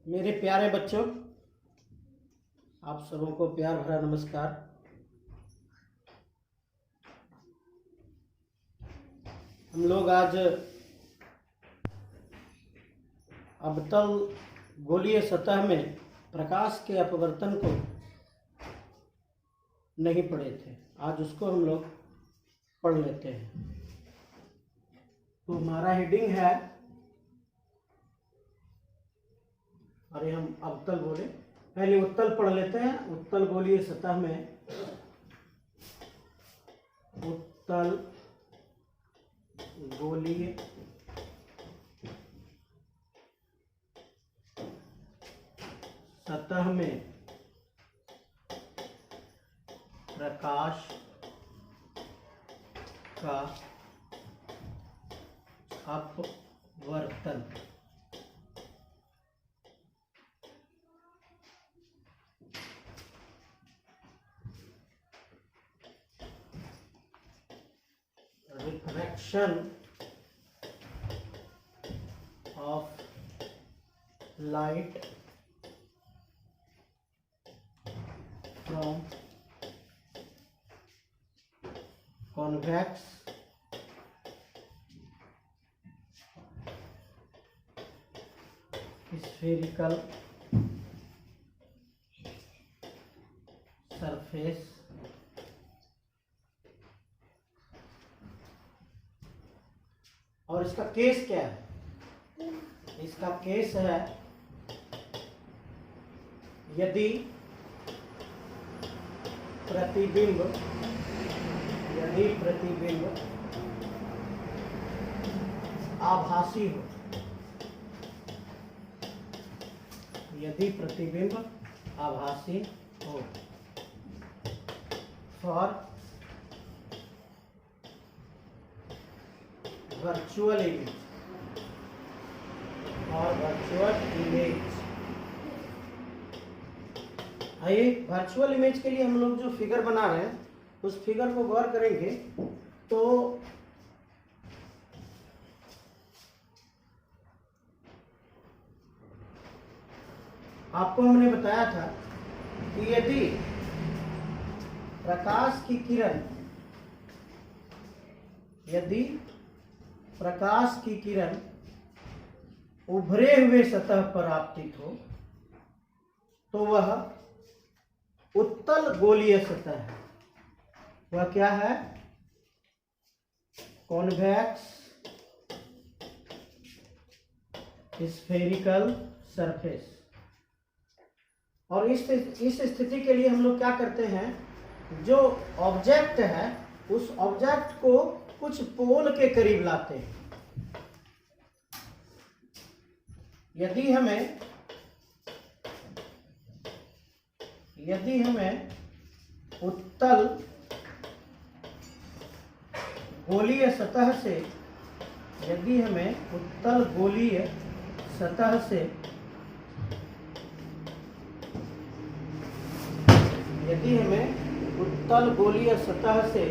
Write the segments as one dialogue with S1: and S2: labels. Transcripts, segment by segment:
S1: मेरे प्यारे बच्चों, आप सबों को प्यार भरा नमस्कार। हम लोग आज अवतल गोलीय सतह में प्रकाश के अपवर्तन को नहीं पढ़े थे। आज उसको हम लोग पढ़ लेते हैं। तो हमारा हेडिंग है, अरे हम अवतल बोले, पहले उत्तल पढ़ लेते हैं। उत्तल गोलीय सतह में उत्तल गोलीय सतह में प्रकाश का अपवर्तन। Refraction of light from convex spherical surface और इसका केस क्या है? इसका केस है यदि प्रतिबिंब आभासी हो। यदि प्रतिबिंब आभासी हो फॉर वर्चुअल इमेज आइए वर्चुअल इमेज के लिए हम लोग जो फिगर बना रहे हैं उस फिगर को गौर करेंगे तो आपको हमने बताया था कि यदि प्रकाश की किरण उभरे हुए सतह पर आपतित हो तो वह उत्तल गोलीय सतह है। वह क्या है? Convex spherical surface. और इस स्थिति के लिए हम लोग क्या करते हैं, जो ऑब्जेक्ट है उस ऑब्जेक्ट को कुछ पोल के करीब लाते हैं। यदि हमें उत्तल गोलीय सतह से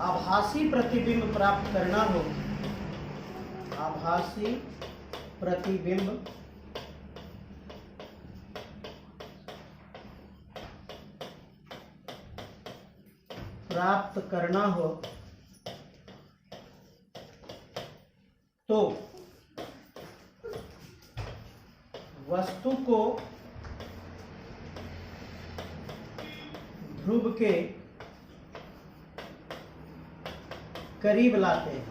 S1: आभासी प्रतिबिंब प्राप्त करना हो, तो वस्तु को ध्रुव के करीब लाते हैं।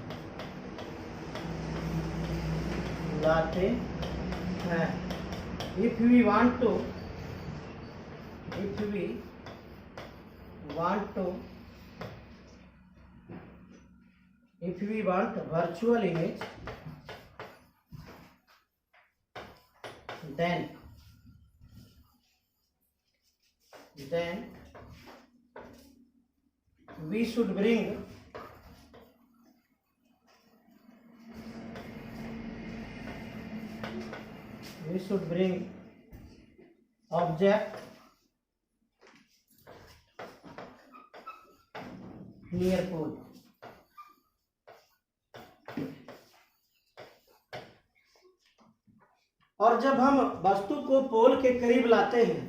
S1: If we want virtual image, then we should bring object near pole। और जब हम वस्तु को पोल के करीब लाते हैं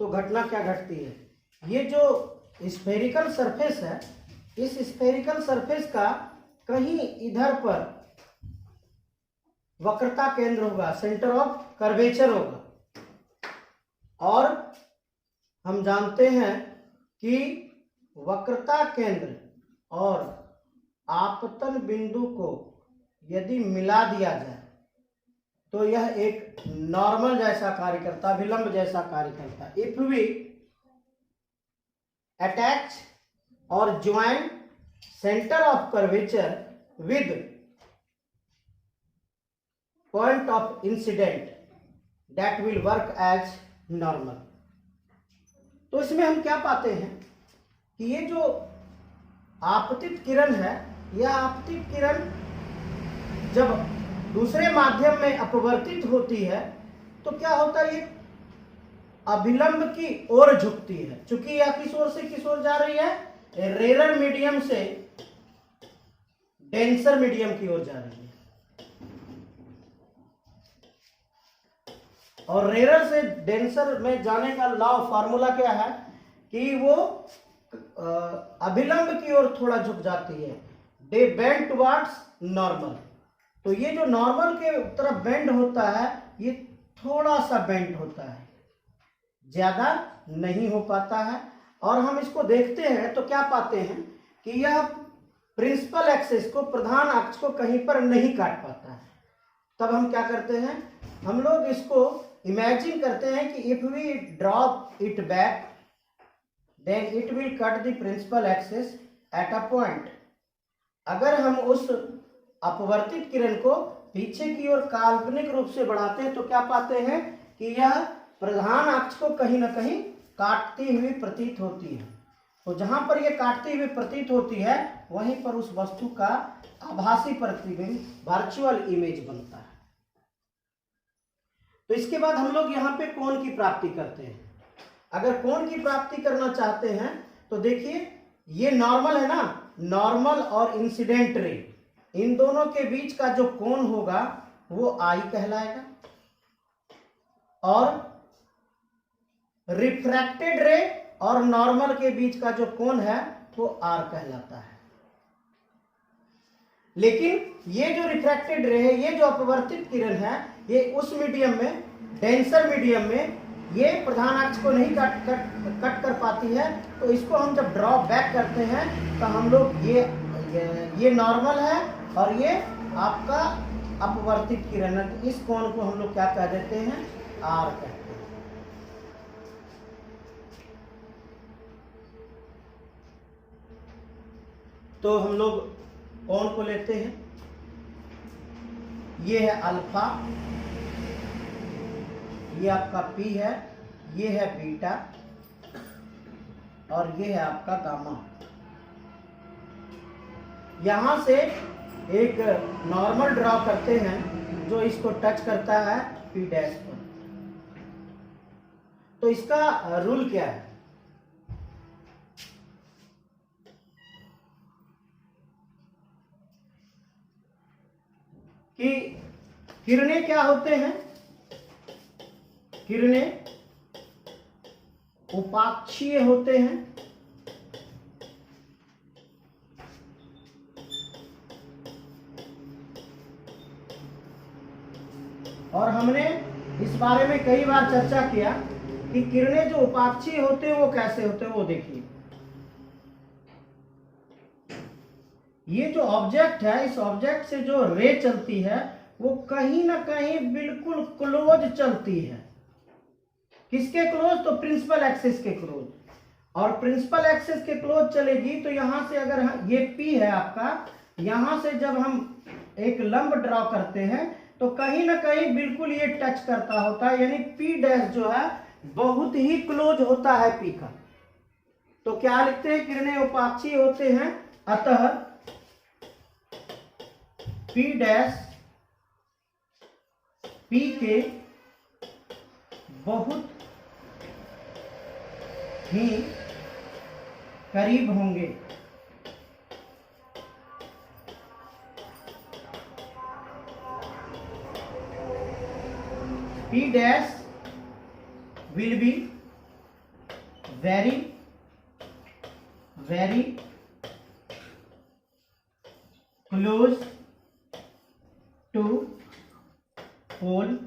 S1: तो घटना क्या घटती है। ये जो स्फेरिकल सरफेस है, इस स्फेरिकल सरफेस का कहीं इधर पर वक्रता केंद्र होगा, सेंटर ऑफ कर्वेचर होगा। और हम जानते हैं कि वक्रता केंद्र और आपतन बिंदु को यदि मिला दिया जाए तो यह एक नॉर्मल जैसा कार्य करता, विलंब जैसा कार्य करता। इफ वी अटैच और join centre of curvature with point of incident that will work as normal. तो इसमें हम क्या पाते हैं कि ये जो आपतित किरण है, यह आपतित किरण जब दूसरे माध्यम में अपवर्तित होती है तो क्या होता है, ये अभिलंब की ओर झुकती है। चूंकि यह किस ओर से किस ओर जा रही है, रेरर मीडियम से डेंसर मीडियम की ओर जा रही है। और रेरर से डेंसर में जाने का लॉ फॉर्मूला क्या है कि वो अभिलंब की ओर थोड़ा झुक जाती है। दे बेंड टुवर्ड्स नॉर्मल। तो ये जो नॉर्मल के तरफ बेंड होता है, ये थोड़ा सा बेंड होता है, ज्यादा नहीं हो पाता है। और हम इसको देखते हैं तो क्या पाते हैं कि यह प्रिंसिपल एक्सिस को, प्रधान अक्ष को कहीं पर नहीं काट पाता है। तब हम क्या करते हैं, हम लोग इसको इमेजिन करते हैं कि if we drop it back then it will cut the principal axis at a point. अगर हम उस अपवर्तित किरण को पीछे की ओर काल्पनिक रूप से बढ़ाते हैं तो क्या पाते हैं कि यह प्रधान अक्ष को कहीं ना कहीं काटती हुई प्रतीत होती है। तो जहां पर यह काटती हुई प्रतीत होती है वहीं पर उस वस्तु का आभासी प्रतिबिंब, वर्चुअल इमेज बनता है। तो इसके बाद हम लोग यहाँ पे कोण की प्राप्ति करते हैं। अगर कोण की प्राप्ति करना चाहते हैं तो देखिए, ये नॉर्मल है ना, नॉर्मल और इंसिडेंट रे, इन दोनों के बीच का जो कोण होगा वो आई कहलाएगा। और रिफ्रैक्टेड रे और नॉर्मल के बीच का जो कोण है वो आर कहलाता है। लेकिन ये जो रिफ्रैक्टेड रे है, ये जो अपवर्तित किरण है, ये उस मीडियम में, डेंसर मीडियम में, ये प्रधान अक्ष को नहीं कट कर पाती है। तो इसको हम जब ड्रॉ बैक करते हैं तो हम लोग ये नॉर्मल है और ये आपका अपवर्तित किरण है। तो इस कोण को हम लोग क्या कह देते हैं, आर कहते हैं। तो हम लोग कोण को लेते हैं, ये है अल्फा, ये आपका पी है, ये है बीटा और ये है आपका गामा। यहां से एक नॉर्मल ड्रॉ करते हैं जो इसको टच करता है पी डैश पर। तो इसका रूल क्या है कि किरणें क्या होते हैं, किरणें उपाक्षीय होते हैं और हमने इस बारे में कई बार चर्चा किया कि किरणें जो उपाक्षीय होते हैं वो कैसे होते हैं। वो देखिए, ये जो ऑब्जेक्ट है, इस ऑब्जेक्ट से जो रे चलती है वो कहीं ना कहीं बिल्कुल क्लोज चलती है। किसके क्लोज, तो प्रिंसिपल एक्सिस के क्लोज। और प्रिंसिपल एक्सिस के क्लोज चलेगी तो यहां से अगर ये पी है आपका, यहां से जब हम एक लंब ड्रॉ करते हैं तो कहीं ना कहीं बिल्कुल ये टच करता होता है, यानी पी डैश जो है बहुत ही क्लोज होता है पी का। तो क्या लिखते हैं, किरणें उपाक्षीय होते हैं, अतः पी डैश पी के बहुत ही करीब होंगे। P dash will be very close to pole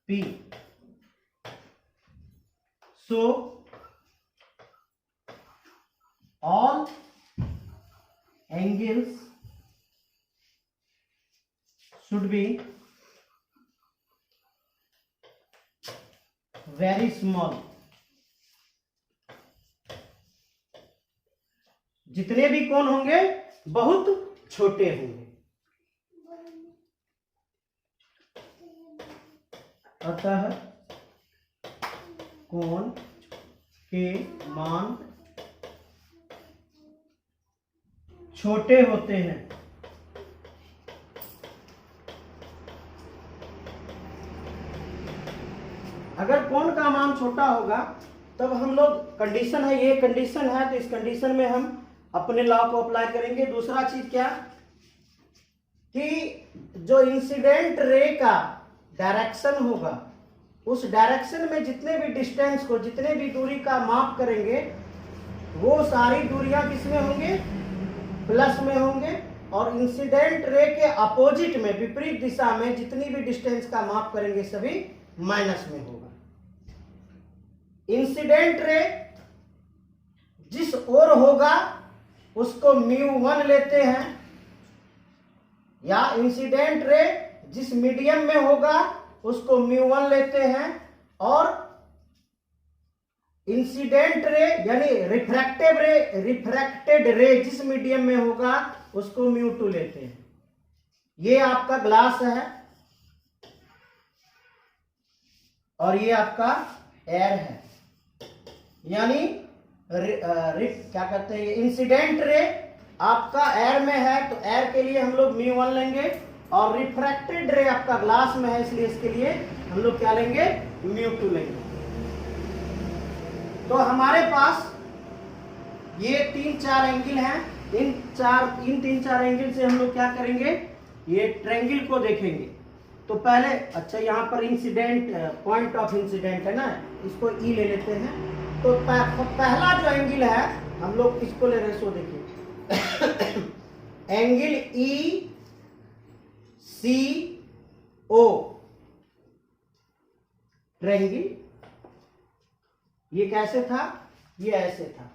S1: P. So all angles should be very small. जितने भी कोण होंगे बहुत छोटे होंगे। अतः कोण के मान छोटे होते हैं। अगर कोण का मान छोटा होगा तब हम लोग कंडीशन है, ये कंडीशन है, तो इस कंडीशन में हम अपने लॉ को अप्लाई करेंगे। दूसरा चीज क्या कि जो इंसिडेंट रे का डायरेक्शन होगा उस डायरेक्शन में जितने भी डिस्टेंस को, जितने भी दूरी का माप करेंगे वो सारी दूरियां किसमें होंगे, प्लस में होंगे। और इंसिडेंट रे के अपोजिट में, विपरीत दिशा में जितनी भी डिस्टेंस का माप करेंगे सभी माइनस में होगा। इंसिडेंट रे जिस ओर होगा उसको μ1 लेते हैं, या इंसिडेंट रे जिस मीडियम में होगा उसको μ1 लेते हैं, और इंसिडेंट रे यानी रिफ्रैक्टेड रे जिस मीडियम में होगा उसको μ2 लेते हैं। ये आपका ग्लास है और ये आपका एयर है। यानी क्या कहते हैं, इंसिडेंट रे आपका एयर में है तो एयर के लिए हम लोग μ1 लेंगे, और रिफ्रैक्टेड रे आपका ग्लास में है इसलिए इसके लिए हम लोग क्या लेंगे, μ2 लेंगे। तो हमारे पास ये 3-4 एंगल हैं। इन 3-4 एंगल से हम लोग क्या करेंगे, ये ट्रायंगल को देखेंगे। तो पहले अच्छा यहाँ पर इंसिडेंट पॉइंट ऑफ इंसिडेंट है ना, इसको ई ले लेते हैं। तो पहला जो एंगल है हम लोग इसको ले रहे, सो देखिए एंगल ई सी ओ ट्रायंगल, ये कैसे था, ये ऐसे था।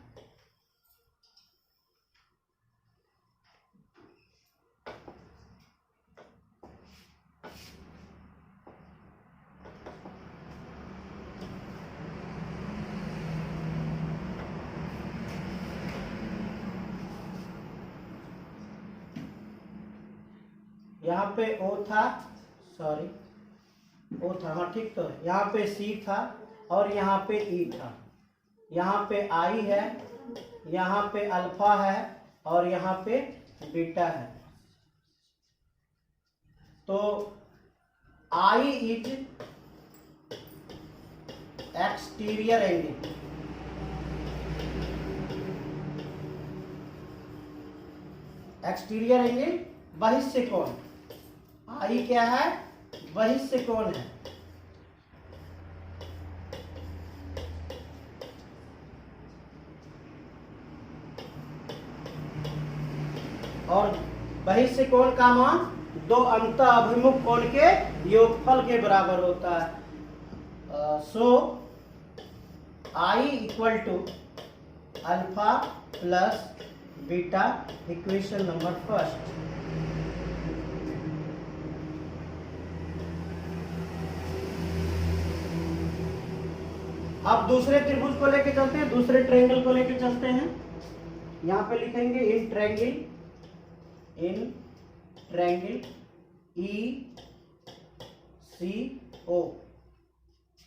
S1: यहाँ पे O था, सॉरी O था, हाँ ठीक, तो यहाँ पे C था और यहाँ पे E था। यहाँ पे I है, यहाँ पे अल्फा है और यहाँ पे बीटा है। तो I is exterior angle, exterior angle बहिष्य कोण। आई क्या है, बहिष्य कोण है। और बहिष्य कोण का मान दो अंतः अभिमुख कोण के योगफल के बराबर होता है। So I equal to alpha plus beta, equation number first. अब दूसरे त्रिभुज को लेके चलते हैं, दूसरे ट्रायंगल को लेके चलते हैं। यहां पे लिखेंगे इन ट्रायंगल ई सी ओ,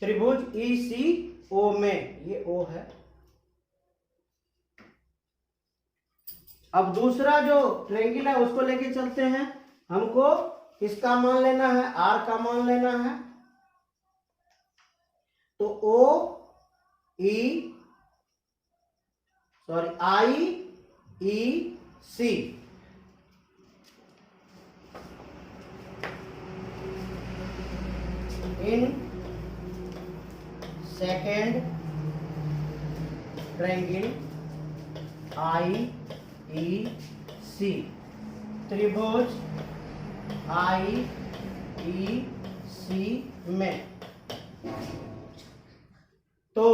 S1: त्रिभुज ई सी ओ में, ये ओ है। अब दूसरा जो ट्रायंगल है उसको लेके चलते हैं। हमको किसका मान लेना है, आर का मान लेना है। तो O E sorry I E C, in second triangle IEC, त्रिभुज IEC में। तो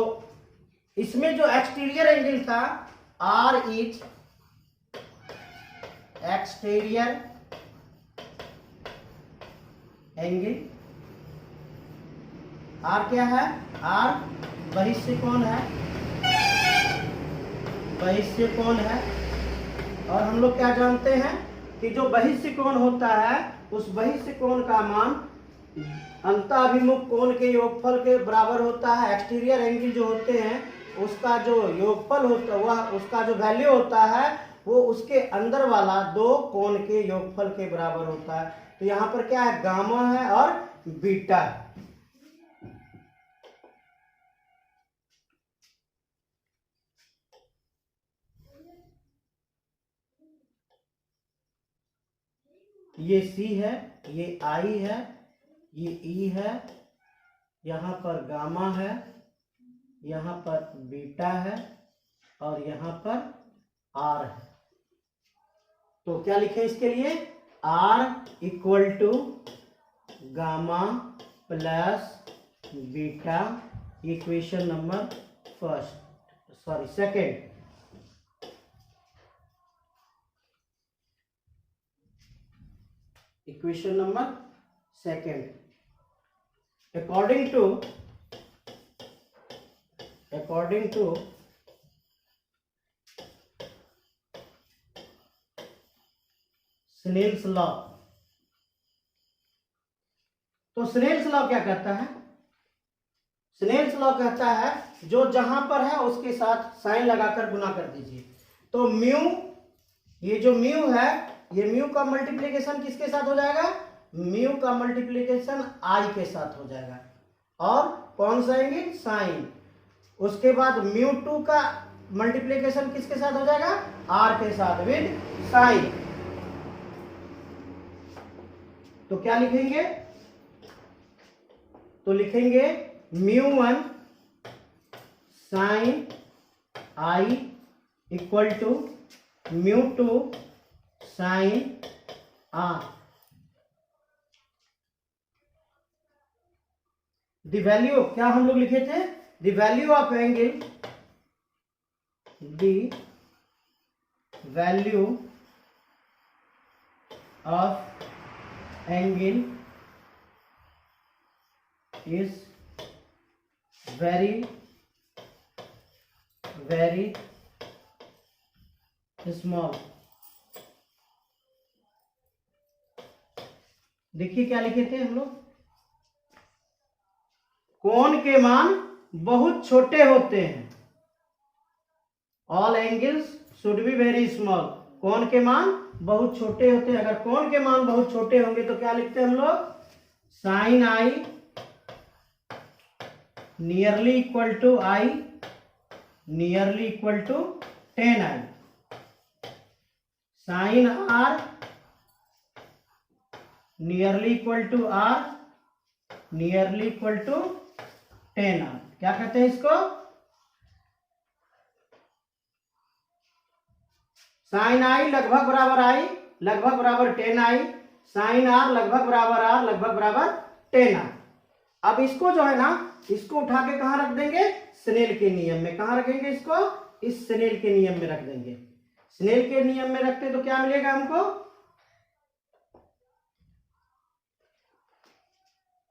S1: इसमें जो एक्सटीरियर एंगल था R is exterior angle. R क्या है? R बहिष्य कोण है, बहिष्य कोण है। और हम लोग क्या जानते हैं कि जो बहिष्य कोण होता है उस बहिष्य कोण का मान अंतःअभिमुख कोण के योगफल के बराबर होता है। एक्सटीरियर एंगल जो होते हैं उसका जो योगफल होता है, वह उसका जो वैल्यू होता है वो उसके अंदर वाला दो कोण के योगफल के बराबर होता है। तो यहाँ पर क्या है? गामा है और बीटा है। ये C है, ये I है, ये E है, यहाँ पर गामा है, यहाँ पर बीटा है और यहाँ पर R है। तो क्या लिखें इसके लिए? R equal to gamma plus beta, equation number second. Equation number second. according to Snell's law. तो स्नेल्स लॉ क्या कहता है? स्नेल्स लॉ कहता है जो जहां पर है उसके साथ साइन लगाकर गुना कर दीजिए। तो म्यू, ये जो म्यू है, ये म्यू का मल्टीप्लिकेशन किसके साथ हो जाएगा? म्यू का मल्टीप्लिकेशन आई के साथ हो जाएगा। और कौन सा एंगल? साइन। उसके बाद म्यू टू का मल्टीप्लिकेशन किसके साथ हो जाएगा? आर के साथ विद साइन। तो क्या लिखेंगे? तो लिखेंगे mu one sine i equal to mu two sine r. The value क्या हम लोग लिखे थे? The value of angle, the value of angle is very small। देखिए क्या लिखे थे हम लोग? कोण के मान बहुत छोटे होते हैं। All angles should be very small. कोण के मान बहुत छोटे होते हैं। अगर कोण के मान बहुत छोटे होंगे तो क्या लिखते हैं हम लोग? Sine i nearly equal to i, nearly equal to tan i. Sine r nearly equal to r, nearly equal to ten r. क्या कहते हैं इसको? साइन आई लगभग बराबर आई, लगभग बराबर टेन आई। साइन आर लगभग बराबर आर, लगभग बराबर टेन आर। अब इसको जो है ना, इसको उठा के कहां रख देंगे? स्नेल के नियम में। कहां रखेंगे इसको? इस स्नेल के नियम में रख देंगे। स्नेल के नियम में रखते तो क्या मिलेगा हमको?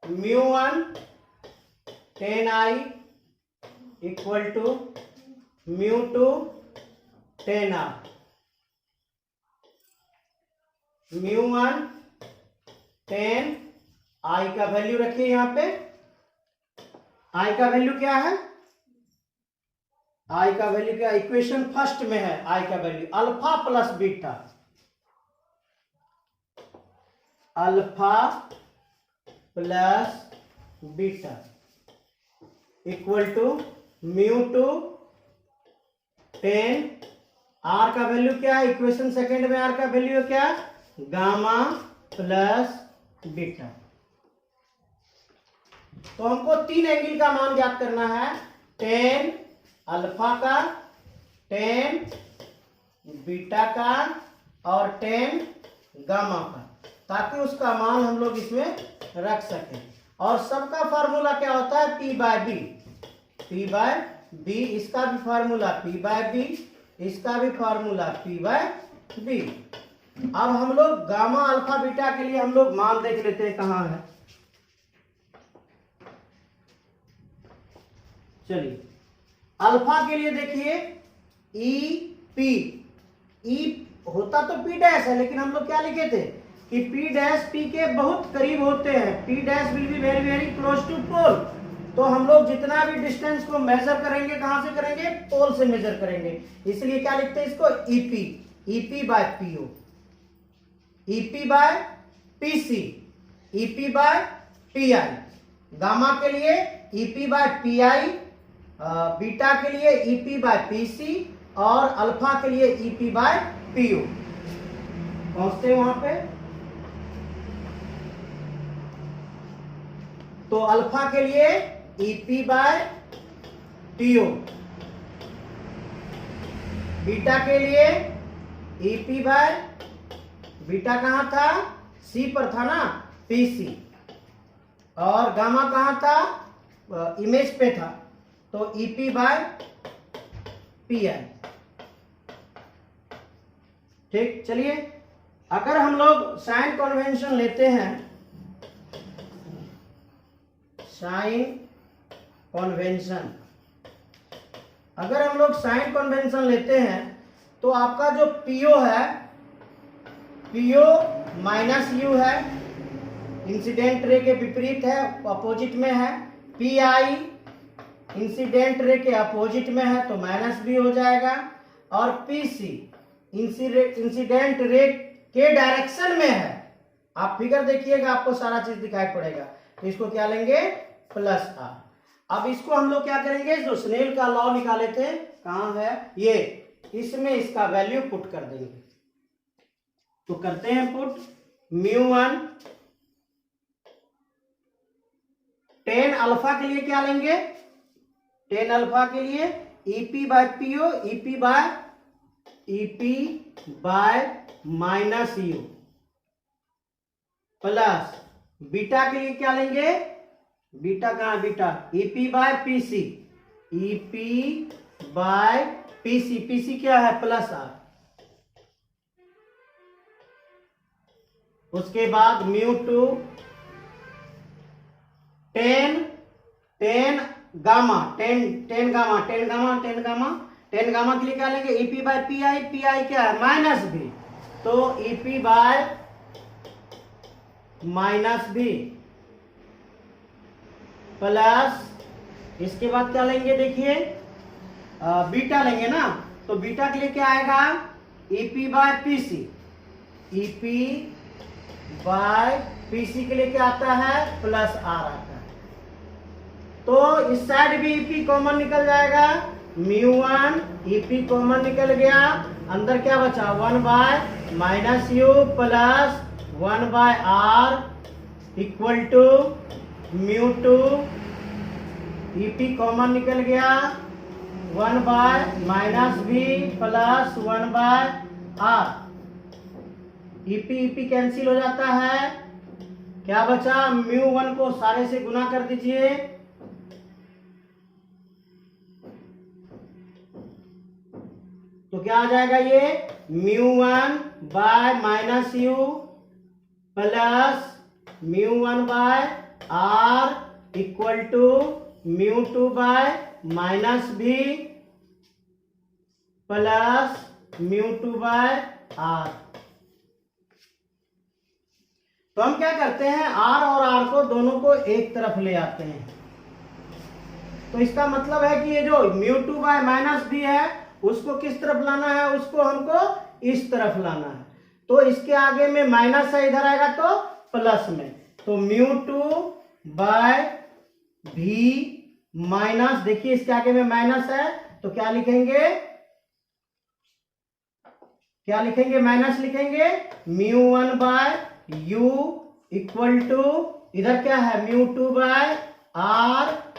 S1: Mu one ten I equal to mu two ten R. Mu one ten, I का वैल्यू रखिए यहां पे। आई का वैल्यू क्या है? आई का वैल्यू क्या? इक्वेशन फर्स्ट में है आई का value alpha plus beta. Alpha plus beta equal to mu two ten. R का वैल्यू क्या है? इक्वेशन सेकेंड में आर का वैल्यू क्या है? Gamma plus beta. तो हमको 3 एंगल का मान ज्ञात करना है, tan अल्फा का, tan बीटा का और tan गामा का, ताकि उसका मान हम लोग इसमें रख सकें। और सबका फार्मूला क्या होता है, P by B, P by B, इसका भी फार्मूला P बाय बी, इसका भी फार्मूला P बाय बी। अब हम लोग गामा अल्फा बीटा के लिए हम लोग मान देख लेते हैं कहाँ है। चलिए अल्फा के लिए देखिए ई पी, ई होता तो पी डैश है, लेकिन हम लोग क्या लिखे थे कि पी डैश पी के बहुत करीब होते हैं, P dash will be very very close to pole. तो हम लोग जितना भी डिस्टेंस को मेजर करेंगे कहां से करेंगे, पोल से मेजर करेंगे, इसलिए क्या लिखते हैं इसको EP, EP by PO, EP by PC, EP by PI. Gamma के लिए ईपी बाय पीआई, बीटा के लिए ईपी बाय पीसी और अल्फा के लिए ईपी बाय पीओ। पहुंचते हैं वहां पे। तो अल्फा के लिए ईपी बाय पीओ, बीटा के लिए ईपी बाय, बीटा कहां था, सी पर था ना, पीसी, और गामा कहां था, इमेज पे था, तो ईपी बाय पीआई। ठीक, चलिए अगर हम लोग साइन कन्वेंशन लेते हैं, साइन कन्वेंशन, अगर हम लोग साइन कन्वेंशन लेते हैं तो आपका जो पीओ है, पीओ माइनस यू है, इंसिडेंट रे के विपरीत है, अपोजिट में है। पीआई इंसिडेंट रे के अपोजिट में है तो माइनस भी हो जाएगा। और पीसी इंसिडेंट रे के डायरेक्शन में है, आप फिगर देखिएगा आपको सारा चीज दिखाई पड़ेगा, तो इसको क्या लेंगे, प्लस आर। अब इसको हम लोग क्या करेंगे, जो स्नेल का लॉ निकाले थे, कहां है ये, इसमें इसका वैल्यू पुट कर देंगे। तो करते हैं पुट, μ1 tan अल्फा के लिए क्या लेंगे, tan अल्फा के लिए EP by PO, EP by minus you, plus beta के लिए क्या लेंगे, बीटा कहां, beta EP by PC, EP by PC, PC क्या है, प्लस आर। उसके बाद μ2 tan गामा, tan गामा के लिए क्या लेंगे, ईपी बाय पीआई, पीआई क्या है, माइनस बी, तो EP by minus B, plus इसके बाद क्या लेंगे, देखिए बीटा लेंगे ना, तो बीटा के लिए क्या आएगा, EP by PC, EP by PC के लिए क्या आता है, प्लस आर आता है। तो इस साइड भी ईपी कॉमन निकल जाएगा, μ1 ईपी कॉमन निकल गया, अंदर क्या बचा, 1 by minus you plus 1 by R equal to μ2, EP common निकल गया, 1 by minus B plus 1 by R, EP EP cancel हो जाता है, क्या बचा, μ1 को सारे से गुना कर दीजिए, तो क्या आ जाएगा ये, μ1 by minus you plus μ1 by R equal to μ2 by minus B plus μ2 by R. तो हम क्या करते हैं, आर और आर को दोनों को एक तरफ ले आते हैं, तो इसका मतलब है कि ये जो μ2 बाय माइनस बी है उसको किस तरफ लाना है, उसको हमको इस तरफ लाना है, तो इसके आगे में माइनस है, इधर आएगा तो प्लस में, तो μ2 बाय भी माइनस, देखिए इसके आगे में माइनस है तो क्या लिखेंगे, क्या लिखेंगे, माइनस लिखेंगे, μ1 बाय यू इक्वल टू, इधर क्या है, μ2 बाय आर,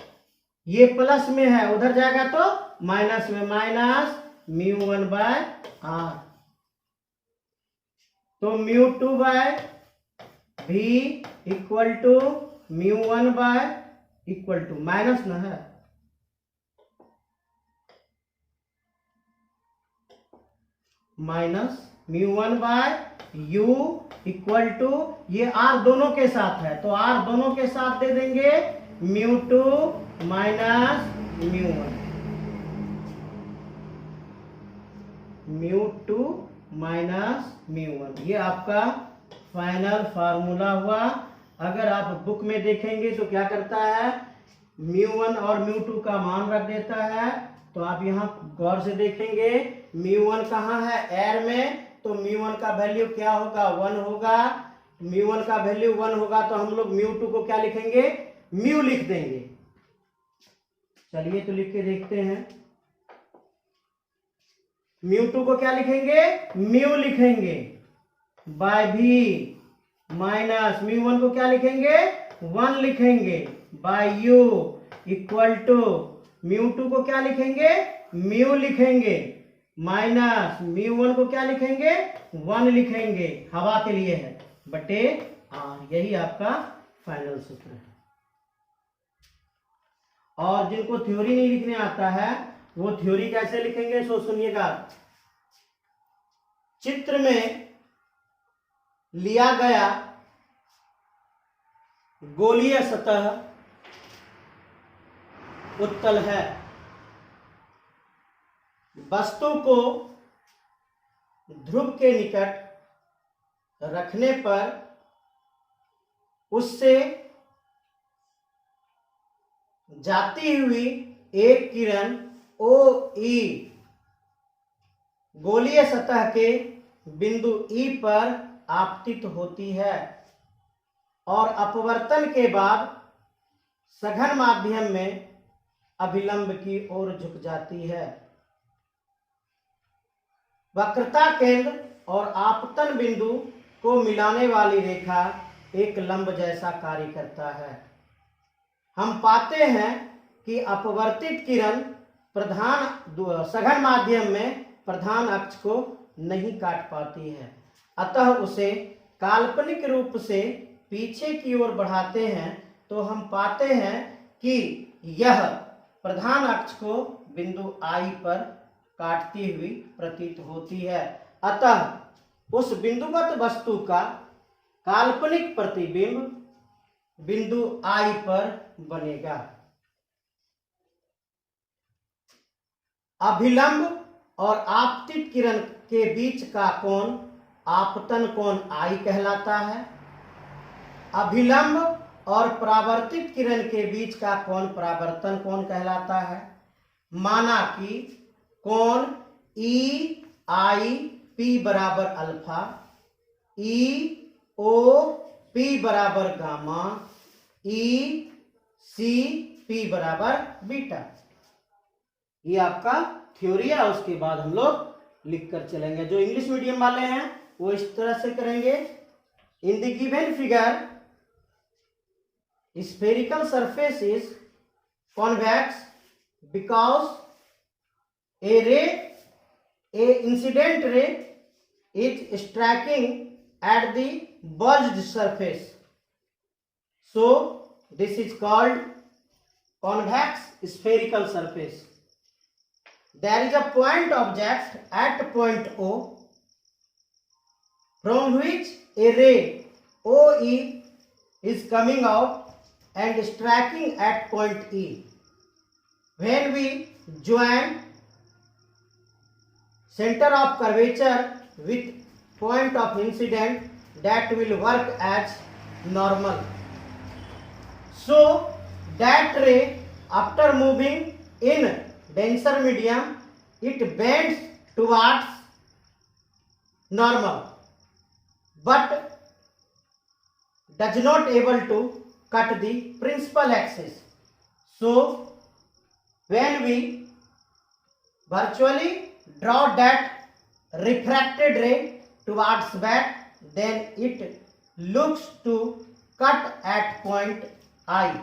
S1: ये प्लस में है उधर जाएगा तो माइनस में, माइनस μ1 बाय आर। तो μ2 बाय भी equal to μ1 by equal to minus ना है, minus μ1 by u equal to, ये r दोनों के साथ है तो r दोनों के साथ दे देंगे μ2 माइनस μ1, μ2 माइनस μ1। ये आपका फाइनल फार्मूला हुआ। अगर आप बुक में देखेंगे तो क्या करता है, μ1 और μ2 का मान रख देता है। तो आप यहाँ गौर से देखेंगे μ1 कहाँ है, एयर में, तो μ1 का वैल्यू क्या होगा, 1 होगा। μ1 का वैल्यू 1 होगा तो हम लोग μ2 को क्या लिखेंगे, म्यू लिख देंगे। चलिए तो लिख के देखते हैं, μ2 को क्या लिखेंगे, म्यू लिखेंगे, बाय भी माइनस μ1 को क्या लिखेंगे, 1 लिखेंगे, बाय यू इक्वल टू μ2 को क्या लिखेंगे, म्यू लिखेंगे, माइनस μ1 को क्या लिखेंगे, 1 लिखेंगे, हवा के लिए है, बटे आर। यही आपका फाइनल सूत्र है। और जिनको थ्योरी नहीं लिखने आता है वो थ्योरी कैसे लिखेंगे, सो सुनिएगा। चित्र में लिया गया गोलीय सतह उत्तल है, वस्तु को ध्रुव के निकट रखने पर उससे जाती हुई एक किरण OE गोलीय सतह के बिंदु E पर आपतित होती है और अपवर्तन के बाद सघन माध्यम में अभिलंब की ओर झुक जाती है। वक्रता केंद्र और आपतन बिंदु को मिलाने वाली रेखा एक लंब जैसा कार्य करता है। हम पाते हैं कि अपवर्तित किरण प्रधान सघन माध्यम में प्रधान अक्ष को नहीं काट पाती है, अतः उसे काल्पनिक रूप से पीछे की ओर बढ़ाते हैं तो हम पाते हैं कि यह प्रधान अक्ष को बिंदु I पर काटती हुई प्रतीत होती है। अतः उस बिंदुवत वस्तु का काल्पनिक प्रतिबिंब बिंदु I पर बनेगा। अभिलंब और आपतित किरण के बीच का कोण आपतन कोण I कहलाता है। अभिलंब और परावर्तित किरण के बीच का कोण परावर्तन कोण कहलाता है। माना कि कोण EIP बराबर अल्फा, EOP बराबर गामा, ECP बराबर बीटा। ये आपका थ्योरी है। उसके बाद हम लोग लिख कर चलेंगे। जो इंग्लिश मीडियम वाले हैं वो इस तरह से करेंगे। In the given figure spherical surface is convex because a incident ray is striking at the bulged surface, so this is called convex spherical surface. There is a point object at point O from which a ray OE is coming out and striking at point E. When we join center of curvature with point of incident, that will work as normal. So that ray, after moving in denser medium, it bends towards normal but does not able to cut the principal axis. So when we virtually draw that refracted ray towards back, then it looks to cut at point I.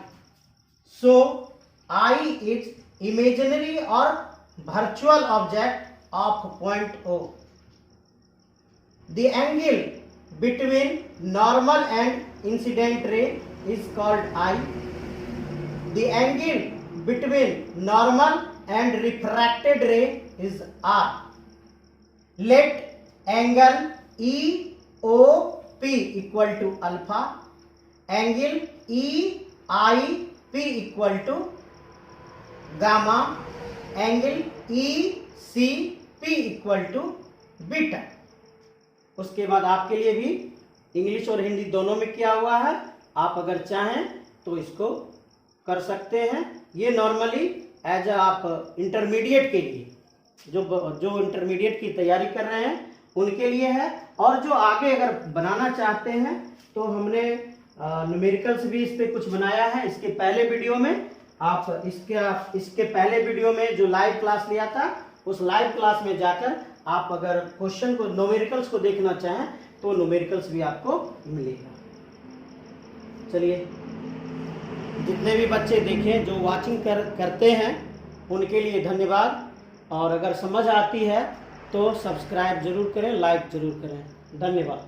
S1: So I is imaginary or virtual object of point O. The angle between normal and incident ray is called I. The angle between normal and refracted ray is R. Let angle EOP equal to alpha, angle EIP equal to gamma, angle ECP equal to beta. उसके बाद आपके लिए भी English और हिंदी दोनों में किया हुआ है, आप अगर चाहें तो इसको कर सकते हैं। ये नॉर्मली एज आप इंटरमीडिएट के लिए, जो इंटरमीडिएट की तैयारी कर रहे हैं उनके लिए है, और जो आगे अगर बनाना चाहते हैं तो हमने न्यूमेरिकल्स भी इस पे कुछ बनाया है। इसके पहले वीडियो में आप इसके पहले वीडियो में जो लाइव क्लास लिया था, उस लाइव क्लास में जाकर आप अगर क्वेश्चन को, न्यूमेरिकल्स को देखना चाहें तो न्यूमेरिकल्स भी आपको मिलेगा। चलिए, जितने भी बच्चे देखें, जो वाचिंग करते हैं उनके लिए धन्यवाद, और अगर समझ आती है तो सब्सक्राइब जरूर करें, लाइक जरूर करें। धन्यवाद।